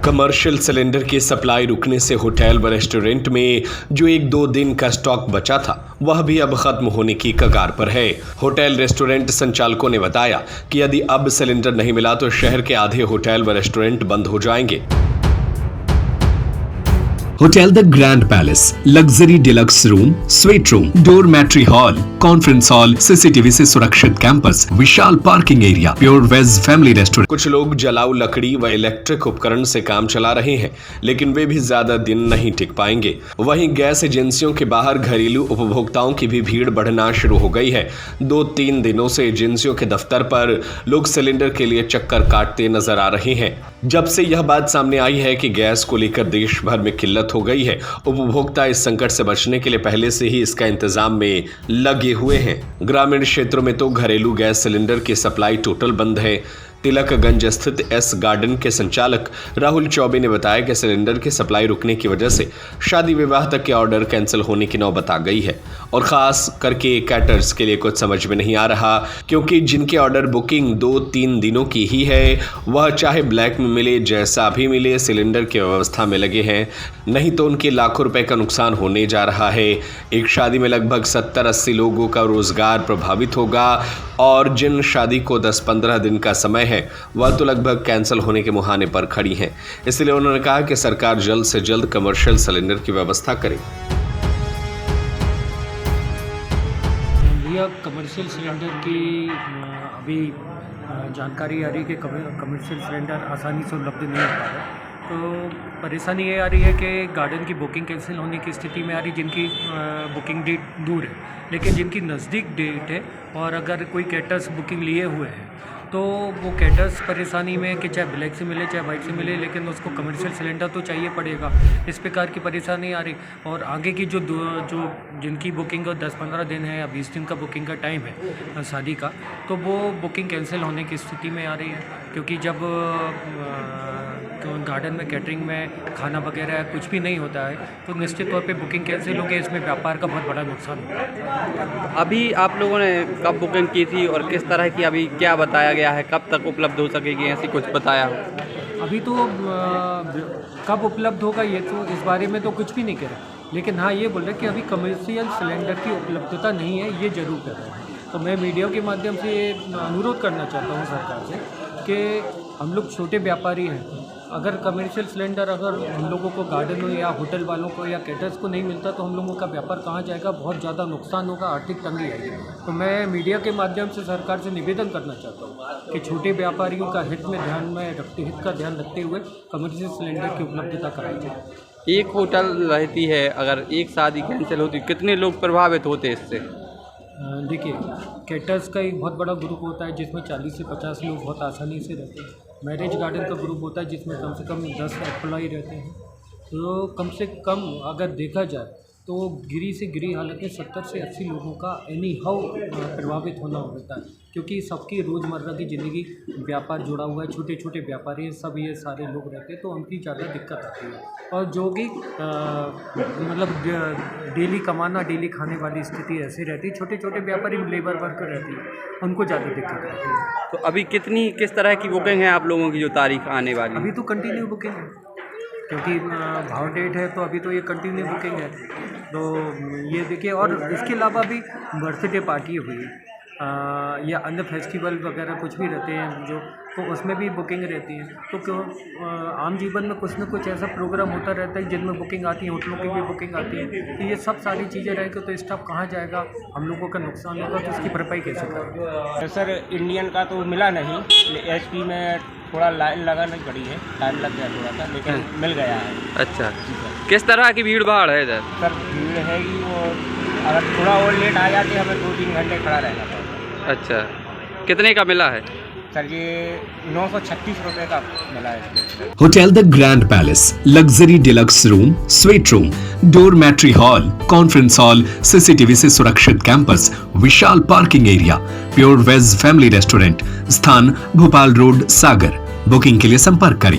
Commercial cylinder की supply रुकने से होटल व रेस्टोरेंट में जो 1-2 दिन का स्टॉक बचा था वह भी अब खत्म होने की कगार पर है। होटल रेस्टोरेंट संचालकों ने बताया कि यदि अब सिलेंडर नहीं मिला तो शहर के आधे होटल व रेस्टोरेंट बंद हो जाएंगे। Hotel the grand palace, luxury deluxe room, suite room, dormitory hall, conference hall, CCTV से सुरक्षित कैंपस, विशाल parking area, pure veg family restaurant. कुछ लोग जलाऊ लकड़ी व इलेक्ट्रिक उपकरण से काम चला रहे हैं, लेकिन वे भी ज्यादा दिन नहीं टिक पाएंगे। वहीं गैस एजेंसियों के बाहर घरेलू उपभोक्ताओं की भी भीड़ बढ़ना शुरू हो गई है। 2-3 दिनों से एजेंसियों के दफ्तर पर लोग सिलेंडर के लिए चक्कर काटते नजर आ रहे हैं। जब से यह बात सामने आई है कि गैस को लेकर देश भर में किल्लत हो गई है, उपभोक्ता इस संकट से बचने के लिए पहले से ही इसका इंतजाम में लगे हुए हैं। ग्रामीण क्षेत्रों में तो घरेलू गैस सिलेंडर की सप्लाई टोटल बंद है। तिलकगंज स्थित एस गार्डन के संचालक राहुल चौबे ने बताया कि सिलेंडर की सप्लाई रुकने की वजह से शादी विवाह तक के ऑर्डर कैंसिल होने की नौबत आ गई है और खास करके कैटर्स के लिए कुछ समझ में नहीं आ रहा, क्योंकि जिनके ऑर्डर बुकिंग 2-3 दिनों की ही है वह चाहे ब्लैक में मिले जैसा भी मिले सिलेंडर की व्यवस्था में लगे हैं, नहीं तो उनके लाखों रुपए का नुकसान होने जा रहा है। एक शादी में लगभग 70-80 लोगों का रोजगार प्रभावित होगा और जिन शादी को 10-15 दिन का समय है वह तो लगभग कैंसिल होने के मुहाने पर खड़ी हैं। इसलिए उन्होंने कहा कि सरकार जल्द से जल्द कमर्शियल सिलेंडर की व्यवस्था करे। यह कमर्शियल सिलेंडर की अभी जानकारी आ रही है कि कमर्शियल सिलेंडर आसानी से उपलब्ध नहीं हो पा रहा है। तो परेशानी ये आ रही है कि गार्डन की बुकिंग कैंसिल होने की स्थिति में आ रही, जिनकी बुकिंग डेट दूर है लेकिन जिनकी नज़दीक डेट है, और अगर कोई कैटर्स बुकिंग लिए हुए हैं तो वो कैटर्स परेशानी में कि चाहे ब्लैक से मिले चाहे वाइट से मिले, लेकिन उसको कमर्शियल सिलेंडर तो चाहिए पड़ेगा। इस प्रकार की परेशानी आ रही। और आगे की जो जिनकी बुकिंग 10-15 दिन है या 20 दिन का बुकिंग का टाइम है शादी का, तो वो बुकिंग कैंसिल होने की स्थिति में आ रही है, क्योंकि जब गार्डन में कैटरिंग में खाना वगैरह कुछ भी नहीं होता है तो निश्चित तौर पे बुकिंग कैंसिल होगी। इसमें व्यापार का बहुत बड़ा नुकसान होगा। अभी आप लोगों ने कब बुकिंग की थी और किस तरह की अभी क्या बताया गया है, कब तक उपलब्ध हो सकेगी, ऐसी कुछ बताया हो? अभी तो कब उपलब्ध होगा ये तो इस बारे में तो कुछ भी नहीं कह रहे, लेकिन हाँ ये बोल रहे कि अभी कमर्शियल सिलेंडर की उपलब्धता नहीं है, ये जरूर कर रहे हैं। तो मैं मीडिया के माध्यम से ये अनुरोध करना चाहता हूँ सरकार से कि हम लोग छोटे व्यापारी हैं, अगर कमर्शियल सिलेंडर अगर हम लोगों को गार्डन या होटल वालों को या कैटर्स को नहीं मिलता तो हम लोगों का व्यापार कहाँ जाएगा, बहुत ज़्यादा नुकसान होगा, आर्थिक तंगी आएगी। तो मैं मीडिया के माध्यम से सरकार से निवेदन करना चाहता हूँ कि छोटे व्यापारियों का हित का ध्यान रखते हुए कमर्शियल सिलेंडर की उपलब्धता कराई जाए। एक होटल रहती है, अगर एक शादी कैंसिल होती कितने लोग प्रभावित होते इससे? देखिए, कैटर्स का एक बहुत बड़ा ग्रुप होता है जिसमें 40 से 50 लोग बहुत आसानी से रहते हैं। मैरिज गार्डन का ग्रुप होता है जिसमें कम से कम 10 एम्प्लॉई रहते हैं। तो कम से कम अगर देखा जाए तो गिरी से गिरी हालत में 70 से 80 लोगों का एनी हाउ प्रभावित होना होता है, क्योंकि सबकी रोज़मर्रा की ज़िंदगी व्यापार जुड़ा हुआ है, छोटे छोटे व्यापारी सब ये सारे लोग रहते हैं, तो उनकी ज़्यादा दिक्कत आती है। और जो कि मतलब डेली कमाना डेली खाने वाली स्थिति ऐसी रहती है, छोटे छोटे व्यापारी लेबर वर्कर रहती है, उनको ज़्यादा दिक्कत आती है। तो अभी किस तरह की बुकिंग है आप लोगों की जो तारीख आने वाली? अभी तो कंटिन्यू बुकिंग है, क्योंकि भाव डेट है तो अभी तो ये कंटिन्यू बुकिंग है। तो ये देखिए, और इसके अलावा भी बर्थडे पार्टी हुई या अन्य फेस्टिवल वगैरह कुछ भी रहते हैं जो, तो उसमें भी बुकिंग रहती है। तो क्यों आम जीवन में कुछ न कुछ ऐसा प्रोग्राम होता रहता है जिनमें बुकिंग आती है, होटलों की भी बुकिंग आती है। तो ये सब सारी चीज़ें रहेंगी तो स्टाफ कहाँ जाएगा, हम लोगों का नुकसान होगा, तो इसकी भरपाई कैसे करेंगे? सर इंडियन का तो मिला नहीं, एचपी में थोड़ा लाइन लगानी पड़ी है, टाइम लग गया थोड़ा सा, लेकिन मिल गया है। अच्छा, किस तरह की भीड़ भाड़ है इधर? सर भीड़ है कि वो अगर थोड़ा और लेट आ जाते हमें 2-3 घंटे खड़ा रहना पड़ता। अच्छा, कितने का मिला है? सर ये 936 रुपये का मिला है। Hotel the grand palace, luxury deluxe room, suite room, dormitory hall, conference hall, CCTV से सुरक्षित कैंपस, विशाल parking area, pure veg family restaurant, स्थान भोपाल रोड, सागर। बुकिंग के लिए संपर्क करें